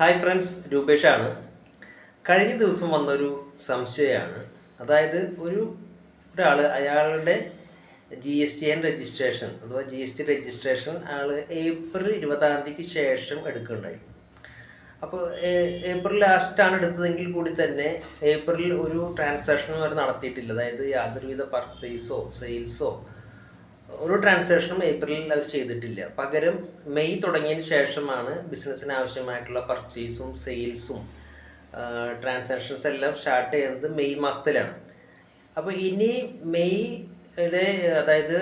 Hi friends, രൂപേഷാണ്. കഴിഞ്ഞ ദിവസം വന്നൊരു സംശയമാണ്. അതായത് ഒരാൾ അയാളുടെ GSTN രജിസ്ട്രേഷൻ അഥവാ GST രജിസ്ട്രേഷൻ ഏപ്രിൽ 20-ാം തീയതിക്ക് ശേഷം എടുക്കുകയുണ്ടായി. അപ്പോൾ ഏപ്രിൽ ലാസ്റ്റാണ് എടുത്തതെങ്കിൽ കൂടി തന്നെ ഏപ്രിൽ ഒരു ട്രാൻസാക്ഷനും അവർ നടത്തിയിട്ടില്ല. അതായത് യാതൊരുവിധ പർച്ചേസോ സെയിൽസോ ഒരു ട്രാൻസാക്ഷനും ഏപ്രിലിൽ അവർ ചെയ്തിട്ടില്ല. പകരം മെയ് തുടങ്ങിയതിന് ശേഷമാണ് ബിസിനസ്സിന് ആവശ്യമായിട്ടുള്ള പർച്ചേസും സെയിൽസും ട്രാൻസാക്ഷൻസ് എല്ലാം സ്റ്റാർട്ട് ചെയ്യുന്നത് മെയ് മാസത്തിലാണ്. അപ്പോൾ ഇനി മെയ്യുടെ അതായത്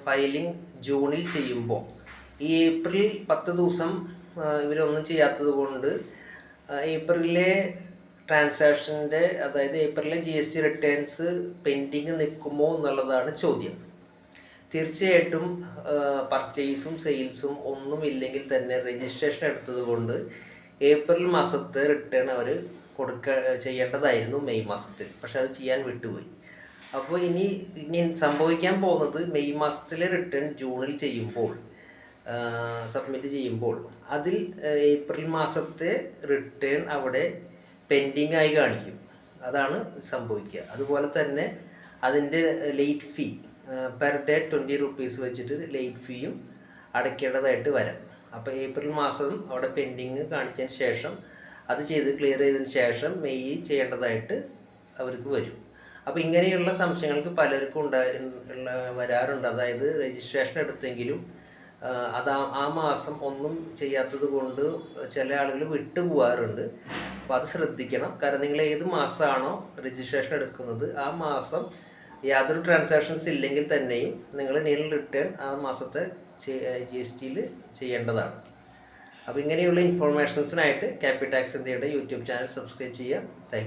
ഫയലിംഗ് ജൂണിൽ ചെയ്യുമ്പോൾ ഈ ഏപ്രിൽ 10 ദിവസം ഇവരൊന്നും ചെയ്യാത്തത് കൊണ്ട് ഏപ്രിലെ ട്രാൻസാക്ഷൻ്റെ അതായത് ഏപ്രിലെ GST റിട്ടേൺസ് പെൻഡിങ് നിൽക്കുമോ എന്നുള്ളതാണ് ചോദ്യം. തീർച്ചയായിട്ടും പർച്ചേസും സെയിൽസും ഒന്നുമില്ലെങ്കിൽ തന്നെ രജിസ്ട്രേഷൻ എടുത്തത് കൊണ്ട് ഏപ്രിൽ മാസത്തെ റിട്ടേൺ അവർ ചെയ്യേണ്ടതായിരുന്നു മെയ് മാസത്തിൽ. പക്ഷെ അത് ചെയ്യാൻ വിട്ടുപോയി. അപ്പോൾ ഇനി സംഭവിക്കാൻ പോകുന്നത് മെയ് മാസത്തിലെ റിട്ടേൺ ജൂണിൽ സബ്മിറ്റ് ചെയ്യുമ്പോൾ അതിൽ ഏപ്രിൽ മാസത്തെ റിട്ടേൺ അവിടെ പെൻഡിങ് ആയി കാണിക്കും. അതാണ് സംഭവിക്കുക. അതുപോലെ തന്നെ അതിൻ്റെ ലേറ്റ് ഫീ പെർ ഡേ 20 rupees വെച്ചിട്ട് ലേറ്റ് ഫീയും അടയ്ക്കേണ്ടതായിട്ട് വരാം. അപ്പോൾ ഏപ്രിൽ മാസം അവിടെ പെൻഡിങ് കാണിച്ചതിന് ശേഷം അത് ക്ലിയർ ചെയ്തതിന് ശേഷം മെയ് ചെയ്യേണ്ടതായിട്ട് അവർക്ക് വരും. അപ്പോൾ ഇങ്ങനെയുള്ള സംശയങ്ങൾക്ക് പലർക്കും വരാറുണ്ട്. അതായത് രജിസ്ട്രേഷൻ എടുത്തെങ്കിലും ആ മാസം ഒന്നും ചെയ്യാത്തത് കൊണ്ട് ചില ആളുകൾ വിട്ടുപോകാറുണ്ട്. അപ്പോൾ അത് ശ്രദ്ധിക്കണം. കാരണം നിങ്ങൾ ഏത് മാസമാണോ രജിസ്ട്രേഷൻ എടുക്കുന്നത് ആ മാസം യാതൊരു ട്രാൻസാക്ഷൻസ് ഇല്ലെങ്കിൽ തന്നെയും നിങ്ങൾ നീൽ റിട്ടേൺ ആ മാസത്തെ GSTയിൽ ചെയ്യേണ്ടതാണ്. അപ്പോൾ ഇങ്ങനെയുള്ള ഇൻഫോർമേഷൻസിനായിട്ട് ക്യാപിടാക്സ് ഇന്ത്യയുടെ യൂട്യൂബ് ചാനൽ സബ്സ്ക്രൈബ് ചെയ്യുക. Thank you.